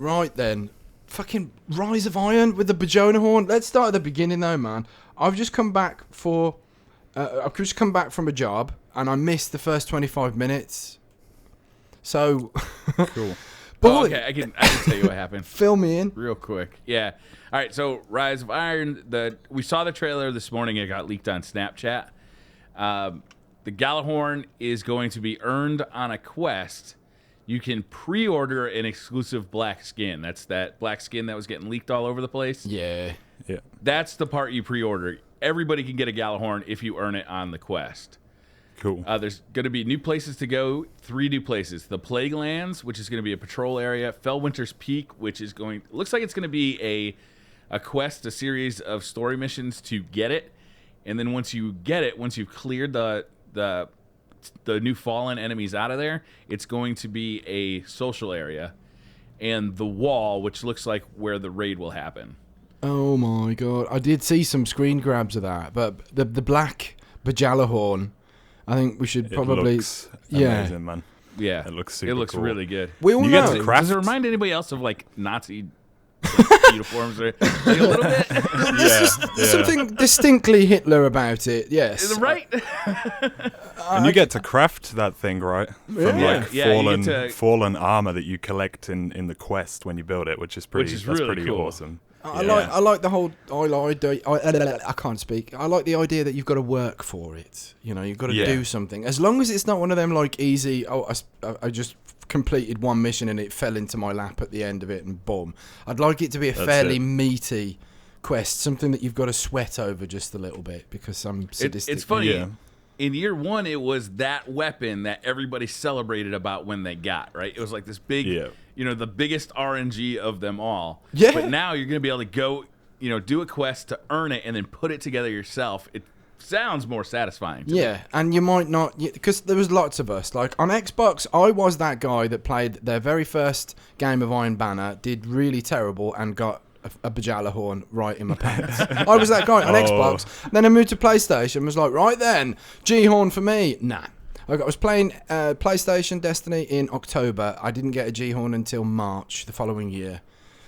Right then. Fucking Rise of Iron with the Bajona horn. Let's start at the beginning though, man. I've just come back from a job and I missed the first 25 minutes. So Cool. boy, Okay, I can tell you what happened. fill me in. Real quick. Yeah. All right, so Rise of Iron, we saw the trailer this morning. It got leaked on Snapchat. The Gjallarhorn is going to be earned on a quest. You can pre-order an exclusive black skin. That's that black skin that was getting leaked all over the place. Yeah. Yeah. That's the part you pre-order. Everybody can get a Gjallarhorn if you earn it on the quest. Cool. There's going to be new places to go, 3 new places. The Plaguelands, which is going to be a patrol area. Fellwinter's Peak, which is looks like it's going to be a quest, a series of story missions to get it. And then once you get it, once you've cleared the new fallen enemies out of there, it's going to be a social area. And the wall, which looks like where the raid will happen. Oh my god. I did see some screen grabs of that, but the black Bajallahorn, I think we should probably... It looks amazing, man. Yeah. It looks super cool. really good. We all You know. get to craft. Does it remind anybody else of like Nazi uniforms or like, a little bit? There's something distinctly Hitler about it, yes. Right? And you get to craft that thing, right? From like you get to- fallen armor that you collect in the quest when you build it, which is that's really pretty cool. awesome. I like the whole I can't speak. I like the idea that you've got to work for it. You know, you've got to do something. As long as it's not one of them like easy. Oh, I just completed one mission and it fell into my lap at the end of it and boom. I'd like it to be a fairly meaty quest, something that you've got to sweat over just a little bit because I'm sadistic. It's funny. Yeah. In year 1, it was that weapon that everybody celebrated about when they got, right? It was like this big, the biggest RNG of them all. Yeah. But now you're going to be able to go, do a quest to earn it and then put it together yourself. It sounds more satisfying to me. And you might not, because there was lots of us. Like on Xbox, I was that guy that played their very first game of Iron Banner, did really terrible, and got a Bajallahorn right in my pants. I was that guy on Xbox. Then I moved to PlayStation and was like, right then, G-Horn for me. Nah. I was playing PlayStation Destiny in October. I didn't get a G-Horn until March the following year.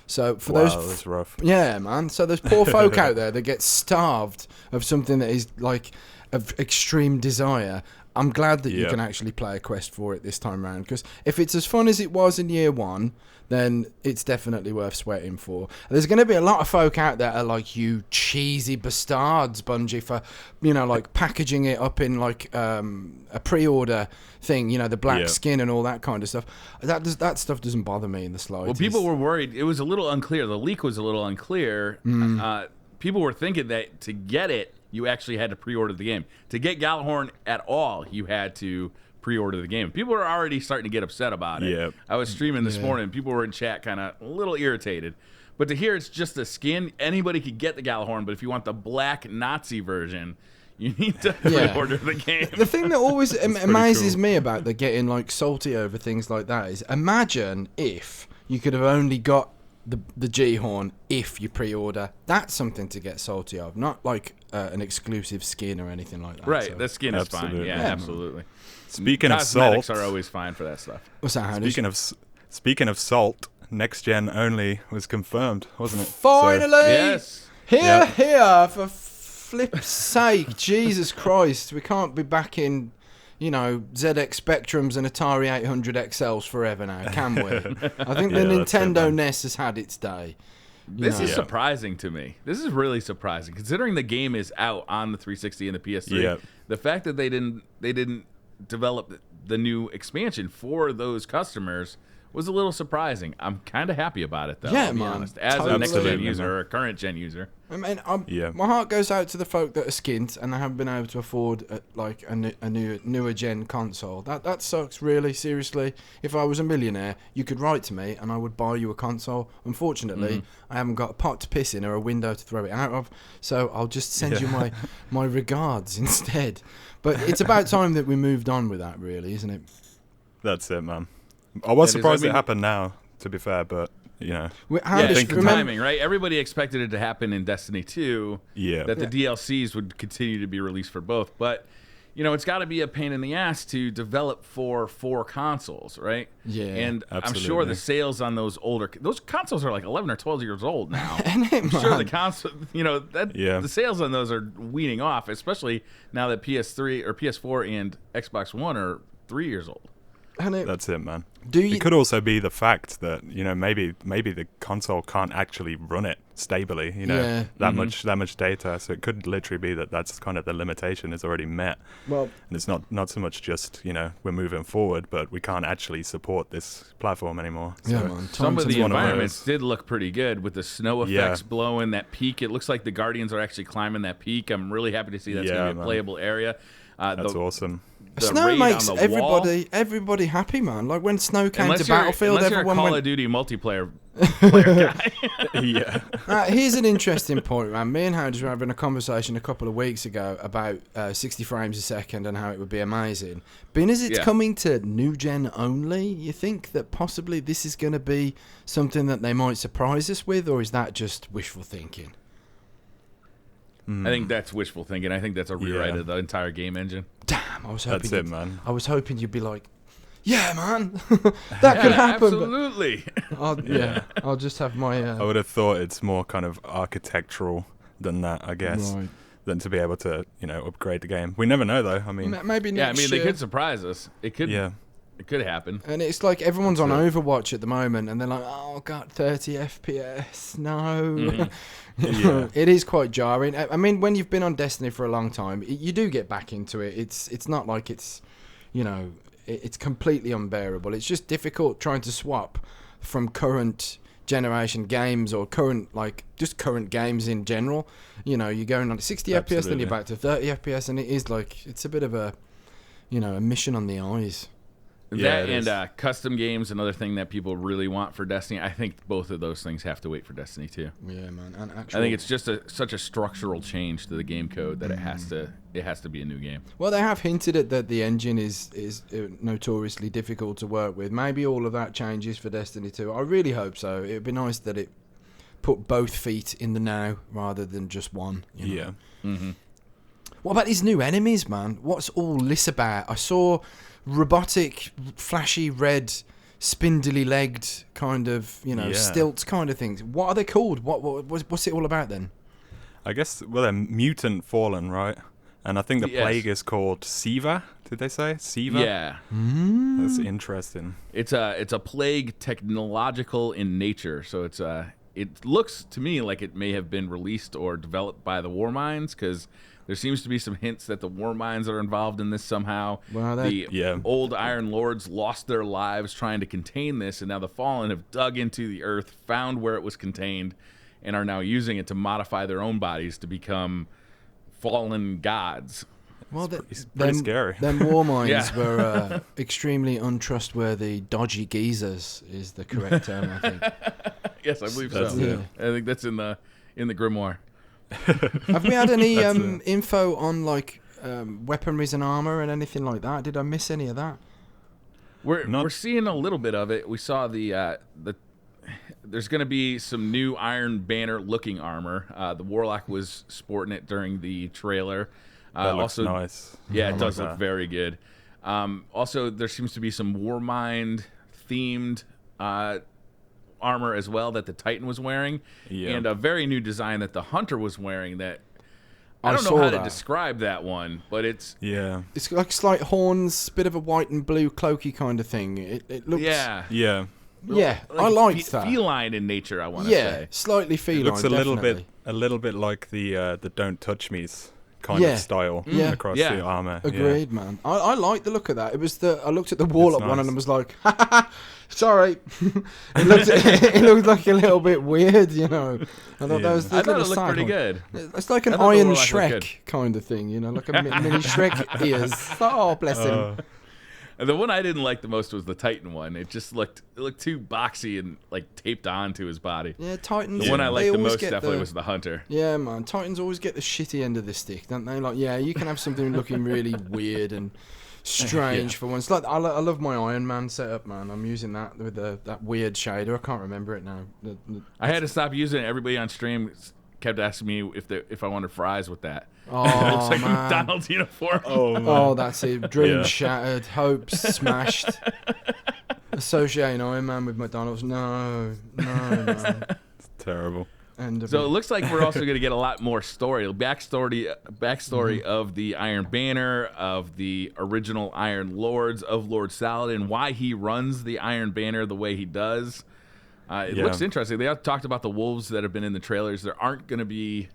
So for that's rough. Yeah, man. So there's poor folk out there that get starved of something that is like of extreme desire. I'm glad that you can actually play a quest for it this time around, because if it's as fun as it was in year 1, then it's definitely worth sweating for. There's going to be a lot of folk out there that are like, you cheesy bastards, Bungie, for, like packaging it up in like a pre-order thing, the black skin and all that kind of stuff. That stuff doesn't bother me in the slightest. Well, people were worried. It was a little unclear. The leak was a little unclear. People were thinking that to get it, you actually had to pre-order the game. To get Gjallarhorn at all, you had to pre-order the game. People were already starting to get upset about it. Yep. I was streaming this morning. People were in chat kind of a little irritated. But to hear it's just a skin, anybody could get the Gjallarhorn, but if you want the black Nazi version, you need to pre-order the game. The thing that always amazes me about the getting like salty over things like that is, imagine if you could have only got the G-Horn if you pre-order. That's something to get salty of, not like an exclusive skin or anything like that. Right, so. the skin is fine. Yeah, absolutely. Speaking of Cosmetics salt, are always fine for that stuff. What's that? Speaking of salt, next gen only was confirmed, wasn't it? Finally, Yes. Here, for flip's sake, Jesus Christ, we can't be back in, ZX Spectrums and Atari 800 XLs forever now, can we? I think the Nintendo NES has had its day. This is surprising to me. This is really surprising, considering the game is out on the 360 and the PS3. Yeah. The fact that they didn't develop the new expansion for those customers was a little surprising. I'm kind of happy about it, though. Yeah, I'll be man. honest. As a next gen user or a current gen user. I mean, my heart goes out to the folk that are skint and haven't been able to afford a newer gen console. That sucks, really, seriously. If I was a millionaire, you could write to me and I would buy you a console. Unfortunately, I haven't got a pot to piss in or a window to throw it out of, so I'll just send you my regards instead. But it's about time that we moved on with that, really, isn't it? That's it, man. I was surprised it happened now, to be fair, but the timing, right? Everybody expected it to happen in Destiny 2. Yeah. That the DLCs would continue to be released for both, but it's got to be a pain in the ass to develop for 4 consoles, right? Yeah, and absolutely. I'm sure the sales on those consoles are like 11 or 12 years old now. I'm sure the console, the sales on those are weaning off, especially now that PS3 or PS4 and Xbox One are 3 years old. That's it, man. It could also be the fact that maybe the console can't actually run it stably. That much data. So it could literally be that's kind of the limitation is already met. Well, and it's not so much just we're moving forward, but we can't actually support this platform anymore. So yeah, man. Some of the environments did look pretty good with the snow effects blowing that peak. It looks like the Guardians are actually climbing that peak. I'm really happy to see that's going to be a playable area. That's awesome. Snow makes everybody happy, man. Like when snow came to Battlefield, everyone Call went... of Duty multiplayer player guy. Yeah. Here's an interesting point, man. Me and Howard were having a conversation a couple of weeks ago about 60 frames a second and how it would be amazing. Being as it's coming to new gen only, you think that possibly this is going to be something that they might surprise us with, or is that just wishful thinking? I think that's wishful thinking. I think that's a rewrite of the entire game engine. Damn, I was hoping. That's it, man. I was hoping you'd be like, "Yeah, man, that could happen." Absolutely. I'll just have my. I would have thought it's more kind of architectural than that, I guess, than to be able to upgrade the game. We never know, though. I mean, maybe next year. They could surprise us. It could. Yeah. It could happen. And it's like everyone's on Overwatch at the moment, and they're like, "Oh God, 30 FPS, no." It is quite jarring. I mean, when you've been on Destiny for a long time, you do get back into it. It's not like it's completely unbearable. It's just difficult trying to swap from current generation games or current games in general. You're going on 60 FPS, then you're back to 30 FPS, and it is like it's a bit of a mission on the eyes. That and custom games, another thing that people really want for Destiny. I think both of those things have to wait for Destiny 2. Yeah, man. And I think it's just such a structural change to the game code that it has to be a new game. Well, they have hinted at that the engine is notoriously difficult to work with. Maybe all of that changes for Destiny 2. I really hope so. It would be nice that it put both feet in the now rather than just one. Yeah. Mm-hmm. What about these new enemies, man? What's all this about? I saw robotic, flashy, red, spindly-legged kind of, stilts kind of things. What are they called? What's it all about then? I guess, they're mutant fallen, right? And I think the plague is called Siva. Did they say Siva? Yeah. That's interesting. It's a plague technological in nature, so it looks to me like it may have been released or developed by the War Minds, because there seems to be some hints that the War Minds are involved in this somehow. Well, the old Iron Lords lost their lives trying to contain this, and now the Fallen have dug into the earth, found where it was contained, and are now using it to modify their own bodies to become fallen gods. Well, it's pretty scary. Them War Minds were extremely untrustworthy, dodgy geezers is the correct term, I think. Yes, I believe so. Yeah. I think that's in the grimoire. Have we had any info on weaponries and armor and anything like that? Did I miss any of that? We're seeing a little bit of it. We saw the there's going to be some new Iron Banner looking armor. The Warlock was sporting it during the trailer. That looks nice. Yeah, it does look very good. Also, there seems to be some Warmind themed armor as well that the Titan was wearing, and a very new design that the Hunter was wearing. That I don't know how to describe that one, but it's like slight horns, bit of a white and blue cloaky kind of thing. It looks like I liked that. Feline in nature, I want to say. Slightly feline. It looks a little bit like the Don't Touch Me's kind of style across the armor. Agreed, man. I like the look of that. It was I looked at the Warlock one and I was like, sorry. it looked like a little bit weird, I thought that was. I thought it looked pretty good. It's like an Iron Shrek kind of thing, like a mini Shrek ears. Oh, bless him. The one I didn't like the most was the Titan one. It just looked too boxy and taped onto his body. Yeah, Titans. The one I liked the most definitely was the Hunter. Yeah, man. Titans always get the shitty end of the stick, don't they? Like, you can have something looking really weird and strange for once. Like, I love my Iron Man setup, man. I'm using that with that weird shader. I can't remember it now. I had to stop using it. Everybody on stream kept asking me if I wanted fries with that. Oh, it looks like man. a McDonald's uniform. Oh, that's it. Dreams shattered, hopes smashed. Associating Iron Man with McDonald's. No. It's terrible. So it looks like we're also going to get a lot more backstory of the Iron Banner, of the original Iron Lords, of Lord Saladin, why he runs the Iron Banner the way he does. It looks interesting. They have talked about the wolves that have been in the trailers. There aren't going to be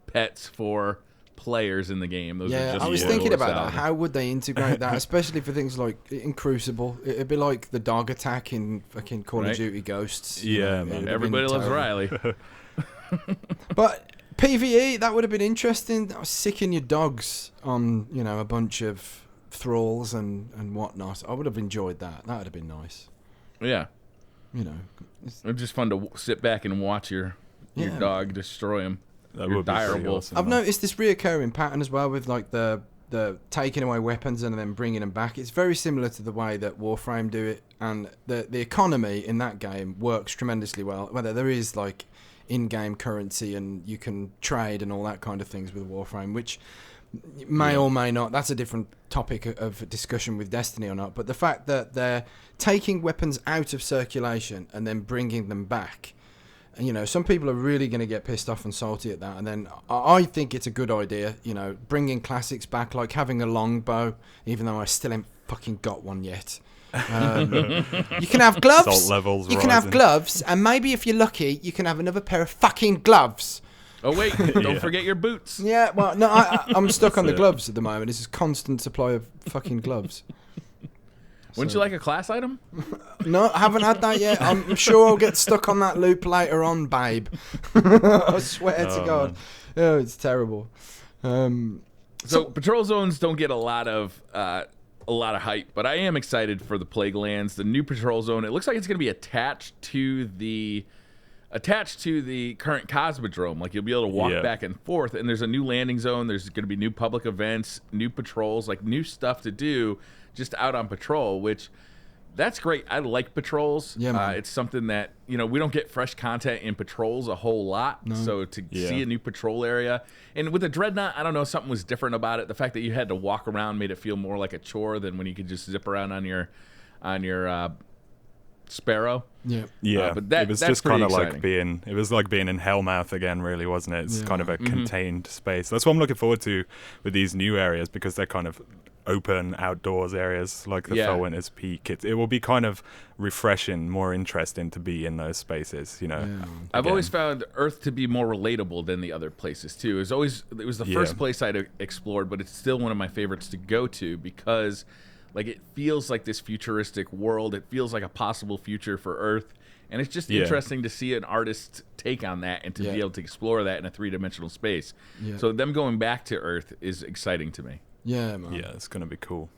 pets for players in the game. Those are just I was thinking about that. How would they integrate that, especially for things like in Crucible? It'd be like the dog attack in fucking Call of Duty Ghosts. Yeah, man. Everybody loves Riley. But PvE, that would have been interesting. Sicking your dogs on, a bunch of thralls and whatnot. I would have enjoyed that. That would have been nice. Yeah. It's just fun to sit back and watch your dog destroy him. That would be pretty awesome. I've noticed this reoccurring pattern as well with like the taking away weapons and then bringing them back. It's very similar to the way that Warframe do it, and the economy in that game works tremendously well. Whether there is like in-game currency and you can trade and all that kind of things with Warframe, which may or may not, that's a different topic of discussion with Destiny or not, but the fact that they're taking weapons out of circulation and then bringing them back, and some people are really going to get pissed off and salty at that, and then I think it's a good idea, bringing classics back, like having a longbow, even though I still ain't fucking got one yet. You can have gloves. Salt levels you can have gloves, and maybe if you're lucky, you can have another pair of fucking gloves. Oh wait, don't forget your boots. Yeah, well, no, I'm stuck on the gloves at the moment. It's a constant supply of fucking gloves. Wouldn't you like a class item? No, I haven't had that yet. I'm sure I'll get stuck on that loop later on, babe. I swear to God. Man. Oh, it's terrible. So patrol zones don't get a lot of hype, but I am excited for the Plague Lands, the new patrol zone. It looks like it's going to be attached to the current Cosmodrome. Like you'll be able to walk back and forth, and there's a new landing zone. There's going to be new public events, new patrols, like new stuff to do just out on patrol, which that's great. I like patrols. Yeah, it's something that, we don't get fresh content in patrols a whole lot. No. So to see a new patrol area, and with the Dreadnought, I don't know, something was different about it. The fact that you had to walk around made it feel more like a chore than when you could just zip around on your Sparrow. Yeah, but it was just kind of like being in Hellmouth again, really, wasn't it? It's kind of a contained space. That's what I'm looking forward to with these new areas, because they're kind of open outdoors areas like the Fellwinter's Peak. It will be kind of refreshing, more interesting to be in those spaces, I've always found Earth to be more relatable than the other places too. It was the first place I'd explored, but it's still one of my favorites to go to, because like it feels like this futuristic world. It feels like a possible future for Earth, and it's just interesting to see an artist's take on that and to be able to explore that in a three-dimensional space. So them going back to Earth is exciting to me. Yeah, man. Yeah, it's going to be cool.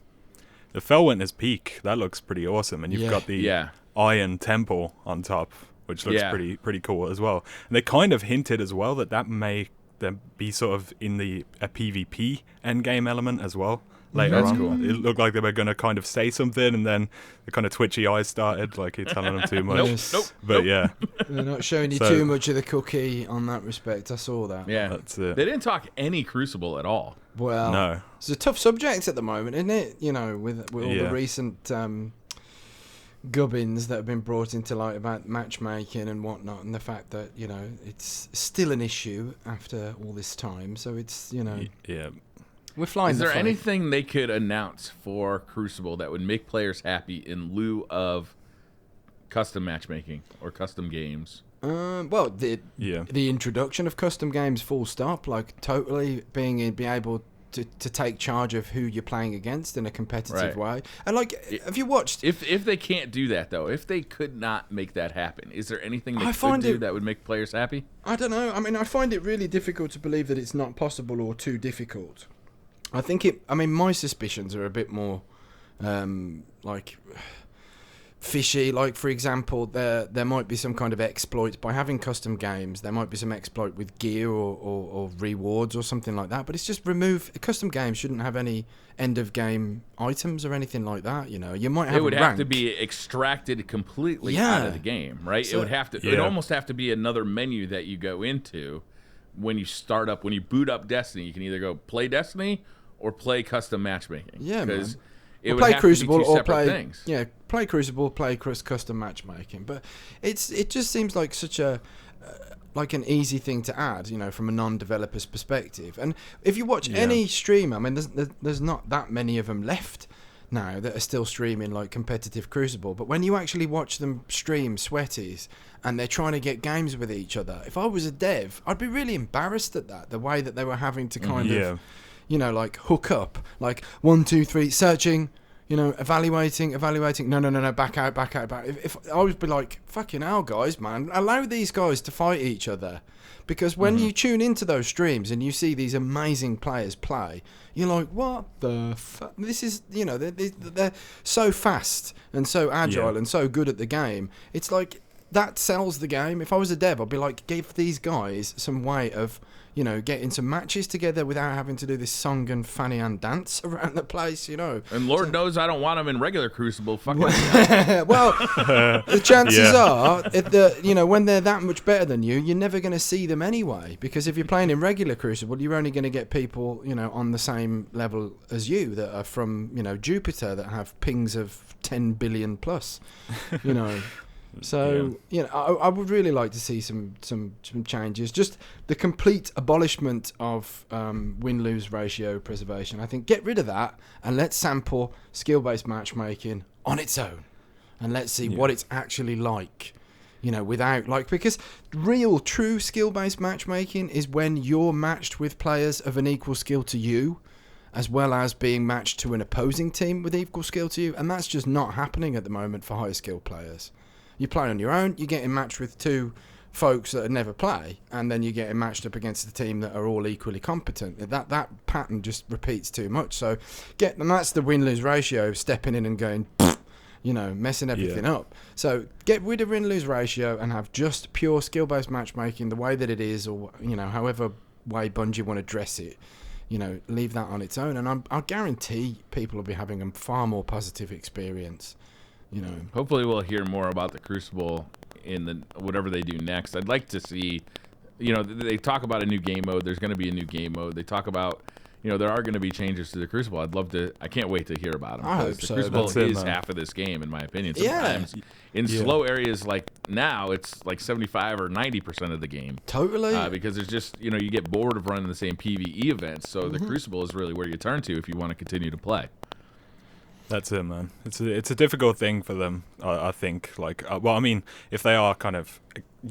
The Fellwinter's Peak, that looks pretty awesome. And you've got the Iron Temple on top, which looks pretty cool as well. And they kind of hinted as well that may be sort of in a PvP endgame element as well. Later on. Cool. It looked like they were going to kind of say something, and then the kind of twitchy eyes started, like you're telling them too much. But yeah. They're not showing you too much of the cookie on that respect. I saw that. Yeah. That's it. They didn't talk any Crucible at all. Well, no. It's a tough subject at the moment, isn't it? With all the recent gubbins that have been brought into light about matchmaking and whatnot, and the fact that, it's still an issue after all this time. So it's, Yeah. We're flying. Is there anything they could announce for Crucible that would make players happy in lieu of custom matchmaking or custom games? Well, the introduction of custom games, full stop. Like totally being able to take charge of who you're playing against in a competitive way. And like, have you watched? If they can't do that though, if they could not make that happen, is there anything they could do that would make players happy? I don't know. I mean, I find it really difficult to believe that it's not possible or too difficult. I think my suspicions are a bit more like fishy. Like, for example, there might be some kind of exploit by having custom games. There might be some exploit with gear or rewards or something like that. But it's just custom games shouldn't have any end of game items or anything like that. You might have. It would have to be extracted completely out of the game, right? So, it would have to. It almost have to be another menu that you go into. when you boot up Destiny, you can either go play Destiny or play custom matchmaking. Yeah, because it would play Crucible or play things. Yeah, play Crucible, play custom matchmaking. But it just seems like such a like an easy thing to add, from a non-developer's perspective. And if you watch any streamer, I mean, there's not that many of them left now that are still streaming like competitive Crucible. But when you actually watch them stream Sweaties and they're trying to get games with each other, if I was a dev, I'd be really embarrassed at that, the way that they were having to kind of, like hook up, like 1, 2, 3, searching, evaluating, no, back out. If I would be like, fucking hell, guys, man, allow these guys to fight each other. Because when you tune into those streams and you see these amazing players play, you're like, what the fuck? This is, they're so fast and so agile and so good at the game. It's like, that sells the game. If I was a dev, I'd be like, give these guys some way of, getting some matches together without having to do this song and Fanny and dance around the place, And Lord knows I don't want them in regular Crucible. Fucking well, the chances are, when they're that much better than you, you're never going to see them anyway. Because if you're playing in regular Crucible, you're only going to get people, on the same level as you that are from, Jupiter, that have pings of 10 billion plus, So, I would really like to see some changes. Just the complete abolishment of win-lose ratio preservation. I think get rid of that and let's sample skill-based matchmaking on its own. And let's see what it's actually like, without, because real, true skill-based matchmaking is when you're matched with players of an equal skill to you, as well as being matched to an opposing team with equal skill to you. And that's just not happening at the moment for high-skill players. You play on your own, you're getting matched with two folks that never play, and then you're getting matched up against a team that are all equally competent. That pattern just repeats too much. So and that's the win-lose ratio, stepping in and going, messing everything up. So get rid of win-lose ratio and have just pure skill-based matchmaking the way that it is, or however way Bungie want to dress it. Leave that on its own, and I guarantee people will be having a far more positive experience. Hopefully we'll hear more about the Crucible in whatever they do next. I'd like to see, they talk about a new game mode. There's going to be a new game mode. They talk about, there are going to be changes to the Crucible. I can't wait to hear about them. I hope the so. Crucible is half of this game, in my opinion. Sometimes in slow areas like now, it's like 75 or 90% of the game. Totally. Because it's just, you get bored of running the same PvE events. So the Crucible is really where you turn to if you want to continue to play. That's it, man. It's a difficult thing for them, I think. If they are kind of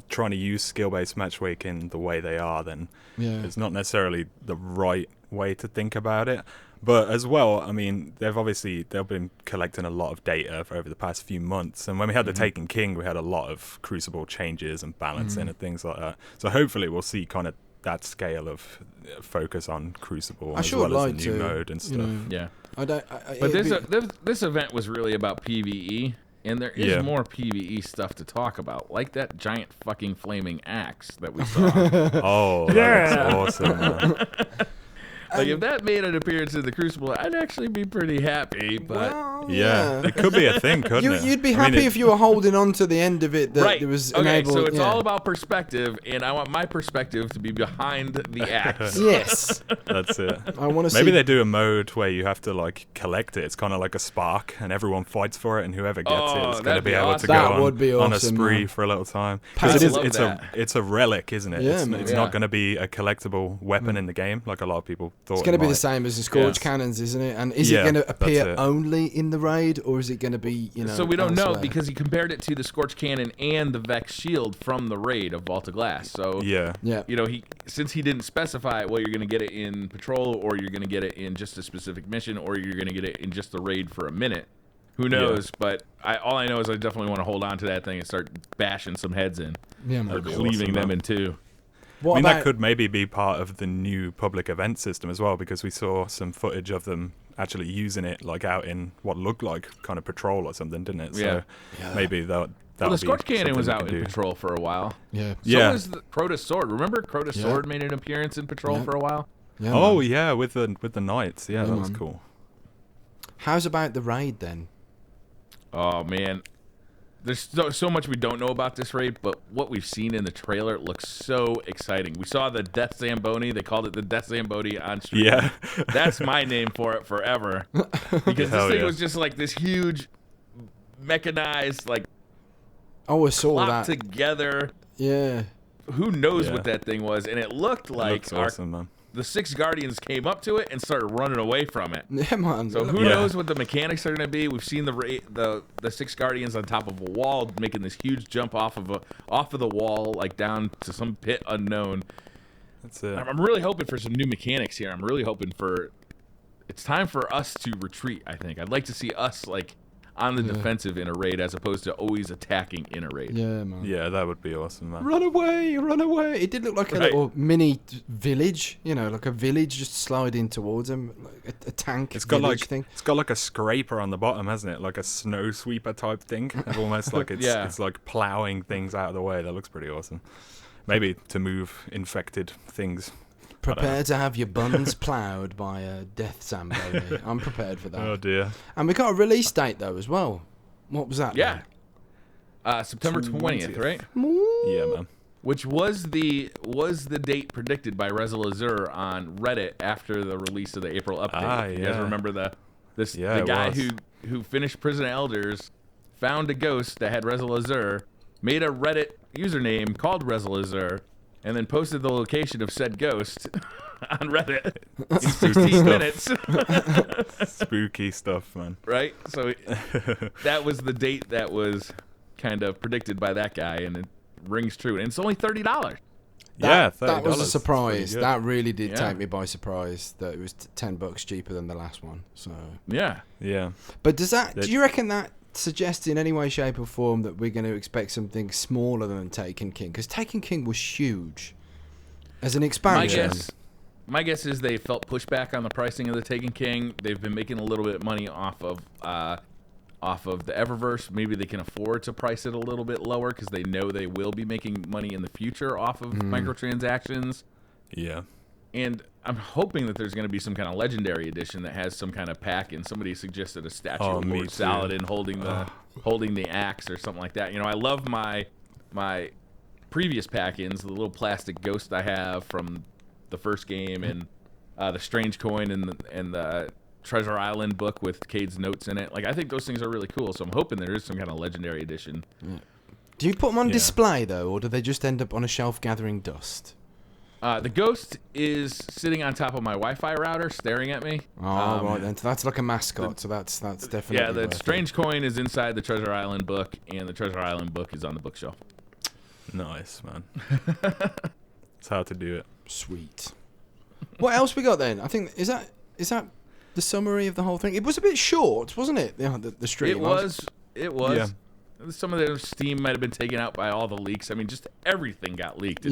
trying to use skill-based matchmaking the way they are, then it's not necessarily the right way to think about it. But as well, they've been collecting a lot of data over the past few months. And when we had the Taken King, we had a lot of Crucible changes and balancing and things like that. So hopefully we'll see kind of that scale of focus on Crucible as well as the new mode and stuff. Yeah. But this event was really about PvE, and there is more PvE stuff to talk about, like that giant fucking flaming axe that we saw. Oh, that's awesome, man. If that made an appearance in the Crucible, I'd actually be pretty happy. But it could be a thing, couldn't it? You'd be happy if you were holding on to the end of it. That it was enabled. So it's all about perspective, and I want my perspective to be behind the axe. Yes, that's it. I want to. Maybe they do a mode where you have to collect it. It's kind of like a spark, and everyone fights for it, and whoever gets it is going to be able to go on a spree for a little time. Because it's a relic, isn't it? Yeah, it's not going to be a collectible weapon in the game, like a lot of people. It's going to be the same as the Scourge cannons, isn't it? And is it going to appear only in the raid, or is it going to be, So we don't know, because he compared it to the Scorch Cannon and the Vex Shield from the raid of Vault of Glass. So since he didn't specify, well, you're going to get it in Patrol, or you're going to get it in just a specific mission, or you're going to get it in just the raid for a minute. Who knows? But all I know is I definitely want to hold on to that thing and start bashing some heads in, or cleaving them in two. That could maybe be part of the new public event system as well, because we saw some footage of them actually using it out in what looked like kind of Patrol or something, didn't it? So maybe that. The Scorch Cannon was out in Patrol for a while. Yeah. So was the Crota Sword. Remember Crota Sword made an appearance in Patrol for a while? Yeah, with the Knights. Yeah, that was cool. How's about the raid then? Oh man. there's so much we don't know about this raid, but what we've seen in the trailer looks so exciting. We saw the Death Zamboni. They called it the Death Zamboni on stream. Yeah. That's my name for it forever. Because this thing was just like this huge mechanized, like, I saw that together. Yeah. Who knows what that thing was? And it looked like awesome, man. The 6 Guardians came up to it and started running away from it. Yeah, man. So who knows what the mechanics are going to be? We've seen the 6 Guardians on top of a wall making this huge jump off of the wall, like down to some pit unknown. That's it. I'm really hoping for some new mechanics here. I'm really hoping it's time for us to retreat, I think. I'd like to see us like on the defensive in a raid as opposed to always attacking in a raid. Yeah, man. Yeah, that would be awesome, man. Run away, run away. It did look like a little mini village, like a village just sliding towards them, like a tank thing. It's got like a scraper on the bottom, hasn't it? Like a snow sweeper type thing. Almost like it's like plowing things out of the way. That looks pretty awesome. Maybe to move infected things. Prepare to have your buns ploughed by a Death Zamboni. I'm prepared for that. Oh, dear. And we got a release date, though, as well. What was that? Yeah. September 20th, right? Yeah, man. Which was the date predicted by Rezel Azur on Reddit after the release of the April update. You guys remember the guy who finished Prison Elders, found a ghost that had Rezel Azur, made a Reddit username called Rezel Azur, and then posted the location of said ghost on Reddit in 16 minutes. Spooky stuff, man. Right? So that was the date that was kind of predicted by that guy, and it rings true. And it's only $30. $30. That was a surprise. That really did take me by surprise that it was $10 cheaper than the last one. So yeah. But do you reckon that suggests in any way, shape or form that we're going to expect something smaller than Taken King? Because Taken King was huge as an expansion. My guess is they felt pushback on the pricing of the Taken King. They've been making a little bit of money off of the Eververse. Maybe they can afford to price it a little bit lower because they know they will be making money in the future off of microtransactions. Yeah. And I'm hoping that there's going to be some kind of legendary edition that has some kind of pack, and somebody suggested a statue of Lord Saladin holding the axe or something like that. I love my previous pack-ins, the little plastic ghost I have from the first game, and the strange coin and the Treasure Island book with Cade's notes in it. Like, I think those things are really cool, so I'm hoping there is some kind of legendary edition. Yeah. Do you put them on display, though, or do they just end up on a shelf gathering dust? The ghost is sitting on top of my Wi-Fi router, staring at me. Oh, right then. So that's like a mascot. So that's definitely. Yeah, the strange coin is inside the Treasure Island book, and the Treasure Island book is on the bookshelf. Nice, man. That's how to do it. Sweet. What else we got then? I think is that the summary of the whole thing. It was a bit short, wasn't it? The stream. It was. Yeah. Some of the steam might have been taken out by all the leaks. I mean, just everything got leaked.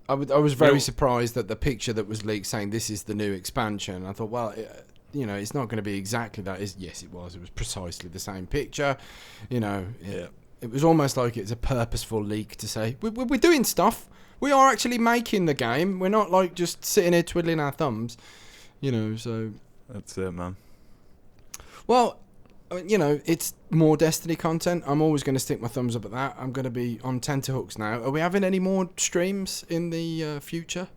I was very surprised that the picture that was leaked saying this is the new expansion. I thought, well, it's not going to be exactly that. Yes, it was. It was precisely the same picture. It was almost like it's a purposeful leak to say we're doing stuff. We are actually making the game. We're not like just sitting here twiddling our thumbs. So that's it, man. Well, it's more Destiny content. I'm always going to stick my thumbs up at that. I'm going to be on tenterhooks now. Are we having any more streams in the future?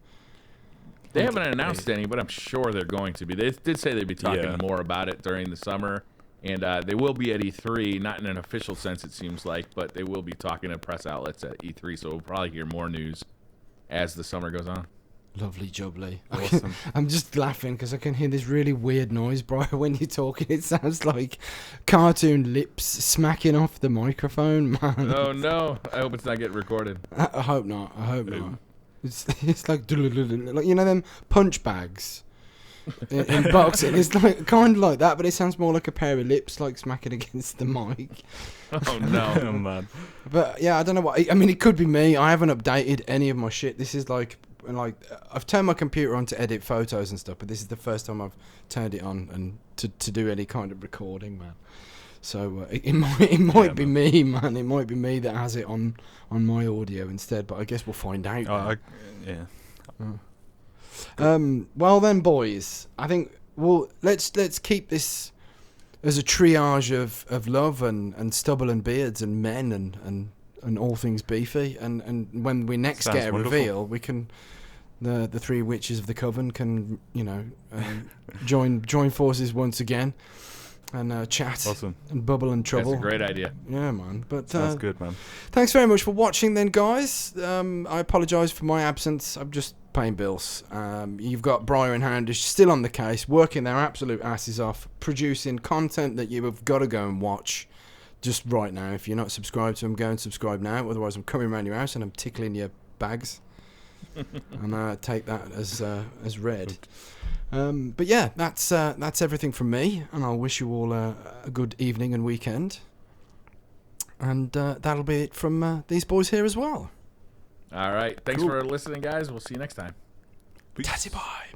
They haven't announced any, but I'm sure they're going to be. They did say they'd be talking more about it during the summer, and they will be at E3, not in an official sense, it seems like, but they will be talking to press outlets at E3, so we'll probably hear more news as the summer goes on. Lovely jubbly. Awesome. I'm just laughing because I can hear this really weird noise, Brian, when you're talking. It sounds like cartoon lips smacking off the microphone, man. Oh, no. I hope it's not getting recorded. I hope not. It's like them punch bags in boxing. It's like kind of like that, but it sounds more like a pair of lips like smacking against the mic. Oh, no. Oh, man. But, yeah, I don't know what... I mean, it could be me. I haven't updated any of my shit. This is like I've turned my computer on to edit photos and stuff, but this is the first time I've turned it on and to do any kind of recording, man. So it might be me, man. It might be me that has it on my audio instead. But I guess we'll find out. Yeah. Well then, boys, I think let's keep this as a triage of love and stubble and beards and men and all things beefy. And when we next get a reveal, we can the three witches of the coven can join forces once again and chat and bubble and trouble. That's a great idea. Yeah, man. But sounds good, man. Thanks very much for watching, then, guys. I apologise for my absence. I'm just paying bills. You've got Briar and Houndish still on the case, working their absolute asses off, producing content that you have got to go and watch just right now. If you're not subscribed to them, go and subscribe now. Otherwise, I'm coming around your house and I'm tickling your bags. And take that as read. But yeah, that's everything from me, and I'll wish you all a good evening and weekend. And that'll be it from these boys here as well. All right. Thanks for listening, guys. We'll see you next time. Tatty bye.